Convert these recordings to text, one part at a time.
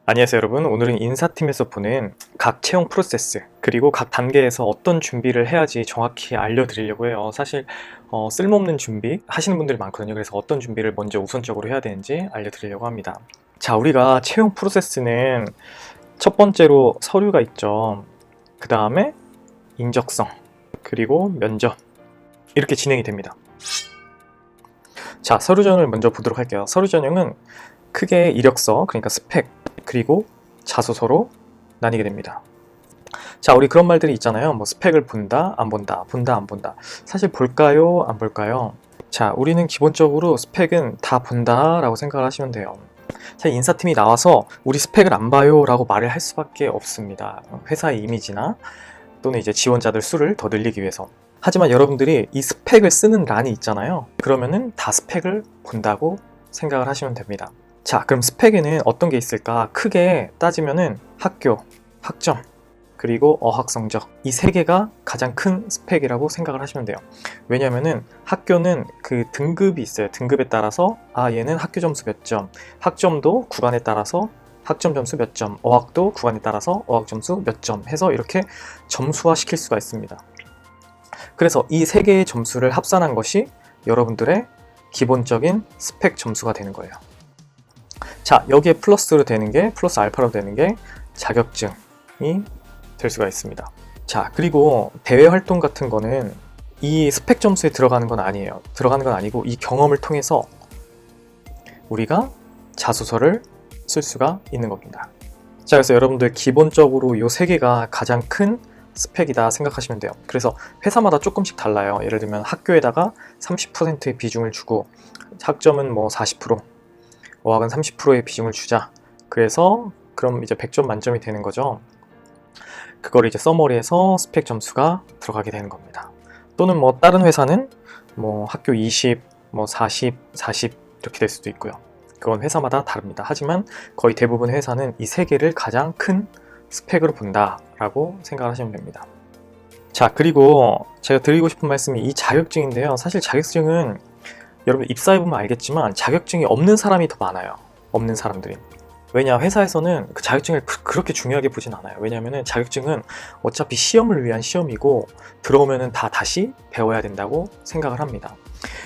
안녕하세요 여러분. 오늘은 인사팀에서 보는 각 채용 프로세스 그리고 각 단계에서 어떤 준비를 해야지 정확히 알려드리려고 해요. 사실 쓸모없는 준비 하시는 분들이 많거든요. 그래서 어떤 준비를 먼저 우선적으로 해야 되는지 알려드리려고 합니다. 자, 우리가 채용 프로세스는 첫 번째로 서류가 있죠. 그 다음에 인적성 그리고 면접 이렇게 진행이 됩니다. 자, 서류 전형을 먼저 보도록 할게요. 서류 전형은 크게 이력서, 그러니까 스펙, 그리고 자소서로 나뉘게 됩니다. 자, 우리 그런 말들이 있잖아요. 뭐 스펙을 본다, 안 본다, 본다, 안 본다. 사실 볼까요, 안 볼까요? 자, 우리는 기본적으로 스펙은 다 본다 라고 생각을 하시면 돼요. 자, 인사팀이 나와서 우리 스펙을 안 봐요 라고 말을 할 수밖에 없습니다. 회사의 이미지나 또는 이제 지원자들 수를 더 늘리기 위해서. 하지만 여러분들이 이 스펙을 쓰는 란이 있잖아요. 그러면은 다 스펙을 본다고 생각을 하시면 됩니다. 자, 그럼 스펙에는 어떤 게 있을까? 크게 따지면은 학교, 학점, 그리고 어학 성적 이 세 개가 가장 큰 스펙이라고 생각을 하시면 돼요. 왜냐면은 학교는 그 등급이 있어요. 등급에 따라서 얘는 학교 점수 몇 점, 학점도 구간에 따라서 학점 점수 몇 점, 어학도 구간에 따라서 어학 점수 몇 점 해서 이렇게 점수화 시킬 수가 있습니다. 그래서 이 세 개의 점수를 합산한 것이 여러분들의 기본적인 스펙 점수가 되는 거예요. 자, 여기에 플러스로 되는 게, 플러스 알파로 되는 게 자격증이 될 수가 있습니다. 자, 그리고 대외 활동 같은 거는 이 스펙 점수에 들어가는 건 아니에요. 들어가는 건 아니고 이 경험을 통해서 우리가 자소서를 쓸 수가 있는 겁니다. 자, 그래서 여러분들 기본적으로 이 세 개가 가장 큰 스펙이다 생각하시면 돼요. 그래서 회사마다 조금씩 달라요. 예를 들면 학교에다가 30%의 비중을 주고 학점은 뭐 40%, 어학은 30%의 비중을 주자. 그래서 그럼 이제 100점 만점이 되는 거죠. 그걸 이제 서머리에서 스펙 점수가 들어가게 되는 겁니다. 또는 뭐 다른 회사는 뭐 학교 20, 뭐 40, 40 이렇게 될 수도 있고요. 그건 회사마다 다릅니다. 하지만 거의 대부분 회사는 이 세 개를 가장 큰 스펙으로 본다라고 생각을 하시면 됩니다. 자, 그리고 제가 드리고 싶은 말씀이 이 자격증인데요. 사실 자격증은 여러분 입사해보면 알겠지만 자격증이 없는 사람이 더 많아요. 없는 사람들이. 왜냐, 회사에서는 그 자격증을 그렇게 중요하게 보진 않아요. 왜냐면은 자격증은 어차피 시험을 위한 시험이고 들어오면은 다 다시 배워야 된다고 생각을 합니다.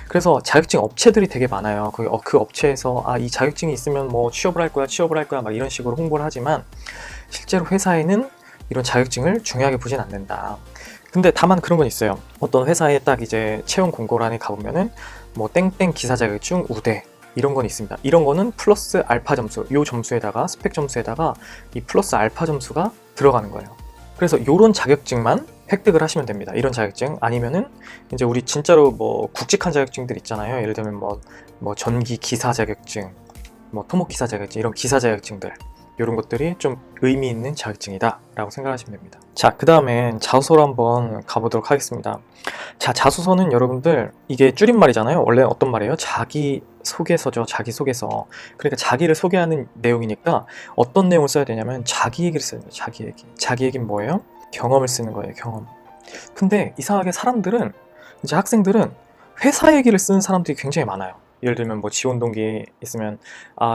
그래서 자격증 업체들이 되게 많아요. 그 업체에서 이 자격증이 있으면 뭐 취업을 할 거야 막 이런 식으로 홍보를 하지만 실제로 회사에는 이런 자격증을 중요하게 보진 않는다. 근데 다만 그런 건 있어요. 어떤 회사에 딱 이제 채용 공고란에 가보면은 뭐 땡땡 기사 자격증 우대 이런 건 있습니다. 이런 거는 플러스 알파 점수, 요 점수에다가 스펙 점수에다가 이 플러스 알파 점수가 들어가는 거예요. 그래서 요런 자격증만 획득을 하시면 됩니다. 이런 자격증 아니면은 이제 우리 진짜로 뭐 굵직한 자격증들 있잖아요. 예를 들면 뭐 전기 기사 자격증, 뭐 토목 기사 자격증 이런 기사 자격증들 이런 것들이 좀 의미 있는 자격증이다 라고 생각하시면 됩니다. 자, 그 다음엔 자소서로 한번 가보도록 하겠습니다. 자, 자소서는 여러분들 이게 줄임말이잖아요. 원래 어떤 말이에요? 자기소개서죠. 자기소개서. 그러니까 자기를 소개하는 내용이니까 어떤 내용을 써야 되냐면 자기 얘기를 써야 돼요. 자기 얘기. 자기 얘기는 뭐예요? 경험을 쓰는 거예요. 경험. 근데 이상하게 사람들은 이제 학생들은 회사 얘기를 쓰는 사람들이 굉장히 많아요. 예를 들면 뭐 지원 동기 있으면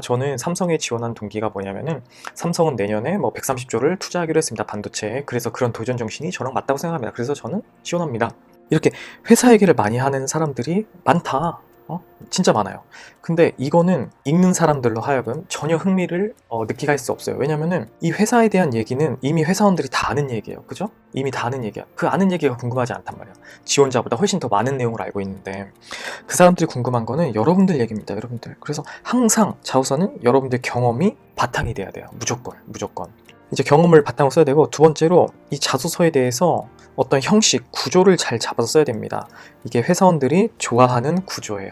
저는 삼성에 지원한 동기가 뭐냐면은 삼성은 내년에 뭐 130조를 투자하기로 했습니다. 반도체에. 그래서 그런 도전 정신이 저랑 맞다고 생각합니다. 그래서 저는 지원합니다. 이렇게 회사 얘기를 많이 하는 사람들이 많다. 진짜 많아요. 근데 이거는 읽는 사람들로 하여금 전혀 흥미를 느끼게 할 수 없어요. 왜냐면은 이 회사에 대한 얘기는 이미 회사원들이 다 아는 얘기예요. 그죠? 이미 다 아는 얘기야. 그 아는 얘기가 궁금하지 않단 말이야. 지원자보다 훨씬 더 많은 내용을 알고 있는데 그 사람들이 궁금한 거는 여러분들 얘기입니다. 여러분들. 그래서 항상 자소서는 여러분들 경험이 바탕이 돼야 돼요. 무조건. 이제 경험을 바탕으로 써야 되고, 두 번째로 이 자소서에 대해서 어떤 형식, 구조를 잘 잡아서 써야 됩니다. 이게 회사원들이 좋아하는 구조예요.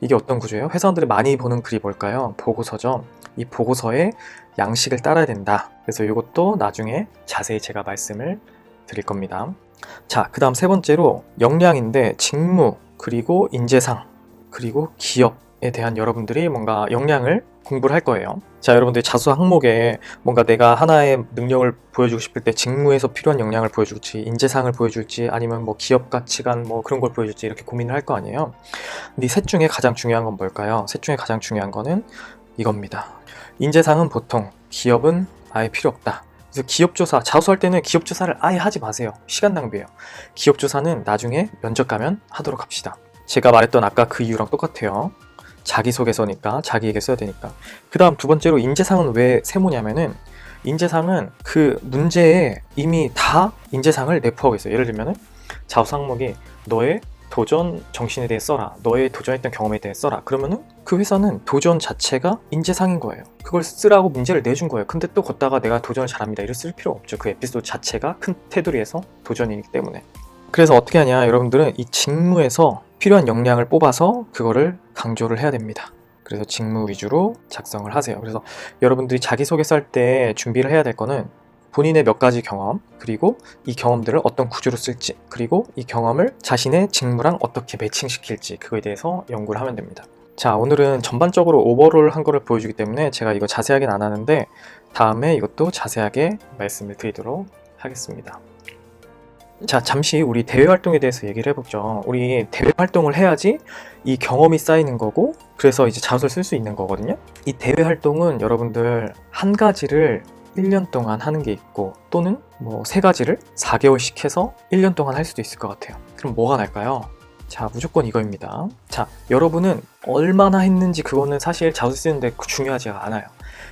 이게 어떤 구조예요? 회사원들이 많이 보는 글이 뭘까요? 보고서죠. 이 보고서의 양식을 따라야 된다. 그래서 이것도 나중에 자세히 제가 말씀을 드릴 겁니다. 자, 그 다음 세 번째로 역량인데 직무, 그리고 인재상, 그리고 기업에 대한 여러분들이 뭔가 역량을 공부를 할 거예요. 자, 여러분들 자소서 항목에 뭔가 내가 하나의 능력을 보여주고 싶을 때 직무에서 필요한 역량을 보여줄지, 인재상을 보여줄지, 아니면 뭐 기업 가치관 뭐 그런 걸 보여줄지 이렇게 고민을 할 거 아니에요. 근데 이 셋 중에 가장 중요한 건 뭘까요? 셋 중에 가장 중요한 거는 이겁니다. 인재상은 보통 기업은 아예 필요 없다. 그래서 기업조사, 자소할 때는 기업조사를 아예 하지 마세요. 시간 낭비예요. 기업조사는 나중에 면접 가면 하도록 합시다. 제가 말했던 아까 그 이유랑 똑같아요. 자기소개서니까 자기에게 써야 되니까. 그 다음 두 번째로 인재상은 왜 세모냐면은 인재상은 그 문제에 이미 다 인재상을 내포하고 있어요. 예를 들면은 자소 항목이 너의 도전 정신에 대해 써라. 너의 도전했던 경험에 대해 써라. 그러면은 그 회사는 도전 자체가 인재상인 거예요. 그걸 쓰라고 문제를 내준 거예요. 근데 또 걷다가 내가 도전을 잘합니다. 이럴 쓸 필요 없죠. 그 에피소드 자체가 큰 테두리에서 도전이기 때문에. 그래서 어떻게 하냐, 여러분들은 이 직무에서 필요한 역량을 뽑아서 그거를 강조를 해야 됩니다. 그래서 직무 위주로 작성을 하세요. 그래서 여러분들이 자기소개서 할 때 준비를 해야 될 거는 본인의 몇 가지 경험, 그리고 이 경험들을 어떤 구조로 쓸지, 그리고 이 경험을 자신의 직무랑 어떻게 매칭시킬지, 그거에 대해서 연구를 하면 됩니다. 자, 오늘은 전반적으로 오버롤 한 거를 보여주기 때문에 제가 이거 자세하게는 안 하는데 다음에 이것도 자세하게 말씀을 드리도록 하겠습니다. 자, 잠시 우리 대외 활동에 대해서 얘기를 해보죠. 우리 대외 활동을 해야지 이 경험이 쌓이는 거고, 그래서 이제 자소를 쓸 수 있는 거거든요. 이 대외 활동은 여러분들 한 가지를 1년 동안 하는 게 있고, 또는 뭐 3가지를 4개월씩 해서 1년 동안 할 수도 있을 것 같아요. 그럼 뭐가 날까요? 자, 무조건 이거입니다. 자, 여러분은 얼마나 했는지 그거는 사실 자소 쓰는데 중요하지가 않아요.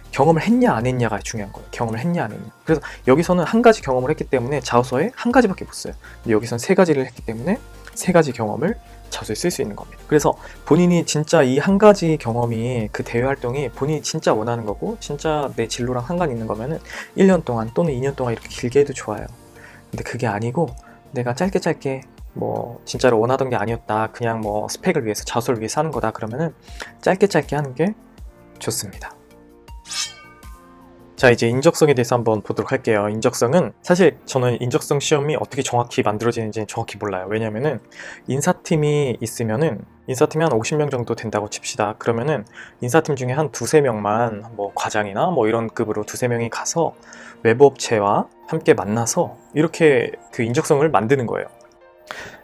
경험을 했냐 안 했냐가 중요한 거예요. 경험을 했냐 안 했냐. 그래서 여기서는 한 가지 경험을 했기 때문에 자소서에 한 가지밖에 못 써요. 근데 여기서는 3가지를 했기 때문에 3가지 경험을 자소에 쓸 수 있는 겁니다. 그래서 본인이 진짜 이 한 가지 경험이, 그 대외 활동이 본인이 진짜 원하는 거고 진짜 내 진로랑 상관 있는 거면은 1년 동안 또는 2년 동안 이렇게 길게 해도 좋아요. 근데 그게 아니고 내가 짧게 뭐 진짜로 원하던 게 아니었다, 그냥 뭐 스펙을 위해서, 자소를 위해서 하는 거다, 그러면은 짧게 하는 게 좋습니다. 자, 이제 인적성에 대해서 한번 보도록 할게요. 인적성은 사실 저는 인적성 시험이 어떻게 정확히 만들어지는지 정확히 몰라요. 왜냐면은 인사팀이 있으면은, 인사팀이 한 50명 정도 된다고 칩시다. 그러면은 인사팀 중에 한 2-3명만 뭐 과장이나 뭐 이런 급으로 2-3명이 가서 외부 업체와 함께 만나서 이렇게 그 인적성을 만드는 거예요.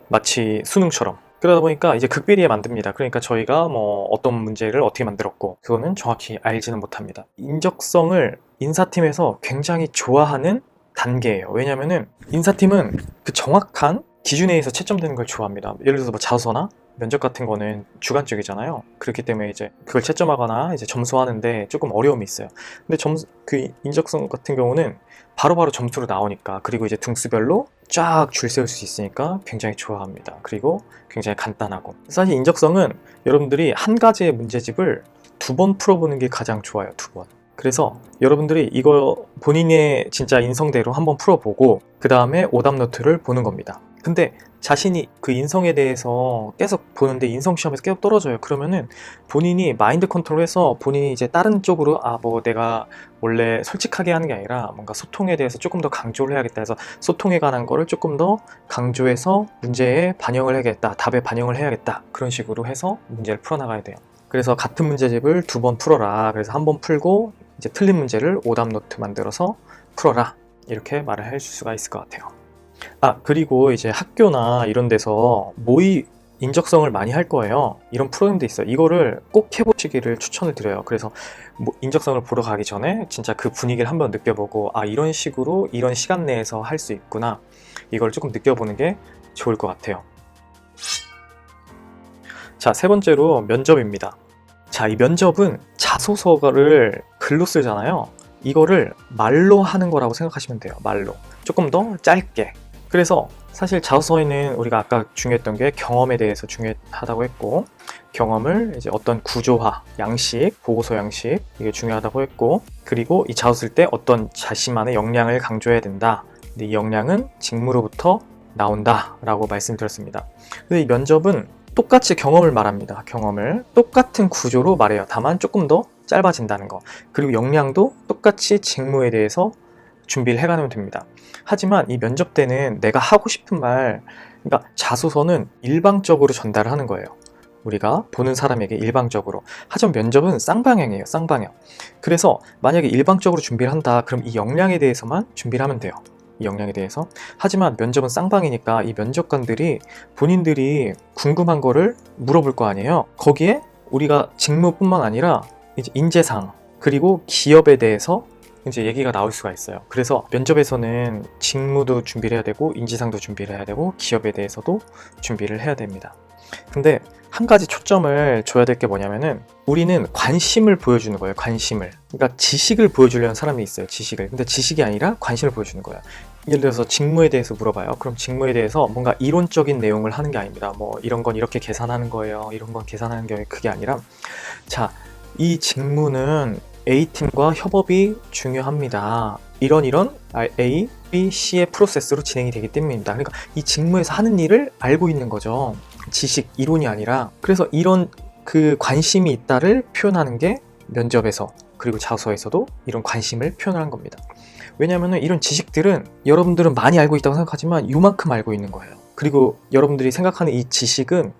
마치 수능처럼. 그러다 보니까 이제 극비리에 만듭니다. 그러니까 저희가 뭐 어떤 문제를 어떻게 만들었고 그거는 정확히 알지는 못합니다. 인적성을 인사팀에서 굉장히 좋아하는 단계예요. 왜냐면은 인사팀은 그 정확한 기준에 의해서 채점되는 걸 좋아합니다. 예를 들어서 뭐 자소서나 면접 같은 거는 주관적이잖아요. 그렇기 때문에 이제 그걸 채점하거나 이제 점수하는데 조금 어려움이 있어요. 근데 그 인적성 같은 경우는 바로바로 점수로 나오니까, 그리고 이제 등수별로 쫙 줄 세울 수 있으니까 굉장히 좋아합니다. 그리고 굉장히 간단하고, 사실 인적성은 여러분들이 한 가지의 문제집을 2번 풀어보는 게 가장 좋아요. 2번. 그래서 여러분들이 이거 본인의 진짜 인성대로 한번 풀어보고 그 다음에 오답 노트를 보는 겁니다. 근데 자신이 그 인성에 대해서 계속 보는데 인성 시험에서 계속 떨어져요. 그러면은 본인이 마인드 컨트롤해서 본인이 이제 다른 쪽으로, 뭐 내가 원래 솔직하게 하는 게 아니라 뭔가 소통에 대해서 조금 더 강조를 해야겠다 해서 소통에 관한 거를 조금 더 강조해서 문제에 반영을 해야겠다, 답에 반영을 해야겠다, 그런 식으로 해서 문제를 풀어나가야 돼요. 그래서 같은 문제집을 2번 풀어라. 그래서 한 번 풀고 이제 틀린 문제를 오답 노트 만들어서 풀어라, 이렇게 말을 해줄 수가 있을 것 같아요. 그리고 이제 학교나 이런 데서 모의 인적성을 많이 할 거예요. 이런 프로그램도 있어요. 이거를 꼭 해보시기를 추천을 드려요. 그래서 인적성을 보러 가기 전에 진짜 그 분위기를 한번 느껴보고, 이런 식으로 이런 시간 내에서 할 수 있구나, 이걸 조금 느껴보는 게 좋을 것 같아요. 자, 3번째로 면접입니다. 자, 이 면접은 자소서를 글로 쓰잖아요. 이거를 말로 하는 거라고 생각하시면 돼요. 말로. 조금 더 짧게. 그래서 사실 자소서에는 우리가 아까 중요했던 게 경험에 대해서 중요하다고 했고, 경험을 이제 어떤 구조화, 양식, 보고서 양식, 이게 중요하다고 했고, 그리고 이 자소 쓸 때 어떤 자신만의 역량을 강조해야 된다. 근데 이 역량은 직무로부터 나온다 라고 말씀드렸습니다. 근데 이 면접은 똑같이 경험을 말합니다. 경험을 똑같은 구조로 말해요. 다만 조금 더 짧아진다는 거. 그리고 역량도 똑같이 직무에 대해서 준비를 해가면 됩니다. 하지만 이 면접 때는 내가 하고 싶은 말, 그러니까 자소서는 일방적으로 전달을 하는 거예요. 우리가 보는 사람에게 일방적으로. 하지만 면접은 쌍방향이에요. 쌍방향. 그래서 만약에 일방적으로 준비를 한다, 그럼 이 역량에 대해서만 준비를 하면 돼요. 이 역량에 대해서. 하지만 면접은 쌍방이니까 이 면접관들이 본인들이 궁금한 거를 물어볼 거 아니에요. 거기에 우리가 직무뿐만 아니라 이제 인재상, 그리고 기업에 대해서 이제 얘기가 나올 수가 있어요. 그래서 면접에서는 직무도 준비를 해야 되고 인지상도 준비를 해야 되고 기업에 대해서도 준비를 해야 됩니다. 근데 한 가지 초점을 줘야 될 게 뭐냐면은 우리는 관심을 보여주는 거예요. 관심을. 그러니까 지식을 보여주려는 사람이 있어요. 지식을. 근데 지식이 아니라 관심을 보여주는 거예요. 예를 들어서 직무에 대해서 물어봐요. 그럼 직무에 대해서 뭔가 이론적인 내용을 하는 게 아닙니다. 뭐 이런 건 이렇게 계산하는 거예요. 이런 건 계산하는 게 그게 아니라 자, 이 직무는 A팀과 협업이 중요합니다. 이런 A, B, C의 프로세스로 진행이 되기 때문입니다. 그러니까 이 직무에서 하는 일을 알고 있는 거죠. 지식, 이론이 아니라. 그래서 이런 그 관심이 있다를 표현하는 게 면접에서 그리고 자소서에서도 이런 관심을 표현하는 겁니다. 왜냐하면 이런 지식들은 여러분들은 많이 알고 있다고 생각하지만 요만큼 알고 있는 거예요. 그리고 여러분들이 생각하는 이 지식은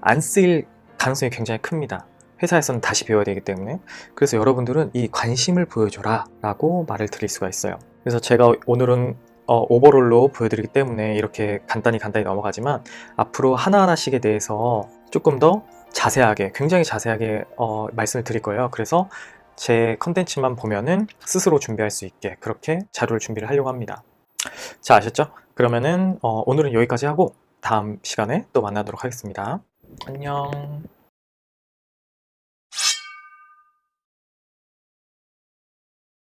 안 쓰일 가능성이 굉장히 큽니다. 회사에서는 다시 배워야 되기 때문에. 그래서 여러분들은 이 관심을 보여줘라 라고 말을 드릴 수가 있어요. 그래서 제가 오늘은 오버롤로 보여드리기 때문에 이렇게 간단히 넘어가지만 앞으로 하나하나씩에 대해서 조금 더 자세하게, 굉장히 자세하게 말씀을 드릴 거예요. 그래서 제 컨텐츠만 보면은 스스로 준비할 수 있게 그렇게 자료를 준비를 하려고 합니다. 자, 아셨죠? 그러면은 오늘은 여기까지 하고 다음 시간에 또 만나도록 하겠습니다. 안녕.